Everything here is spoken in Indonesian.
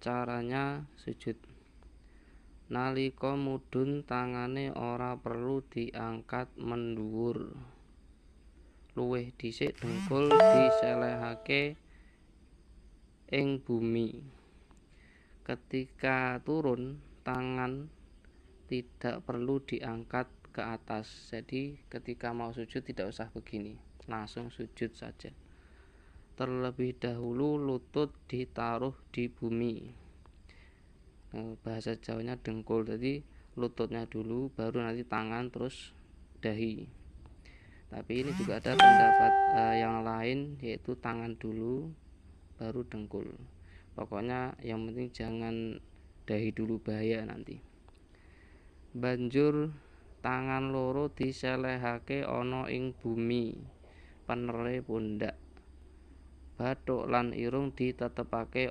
Caranya sujud. Nalika mudhun tangane ora perlu diangkat mendhuwur. Luwih dhisik dhengkul diselehake ing bumi. Ketika turun, tangan tidak perlu diangkat ke atas. Jadi ketika mau sujud tidak usah begini, langsung sujud saja. Terlebih dahulu lutut ditaruh di bumi. Bahasa Jawanya dengkul, jadi lututnya dulu, baru nanti tangan, terus dahi. Tapi ini juga ada pendapat yang lain, yaitu tangan dulu baru dengkul. Pokoknya yang penting jangan dahi dulu, bahaya nanti. Banjur tangan loro diselehake ana ing bumi penere pundak. Bathuk lan irung ditetepake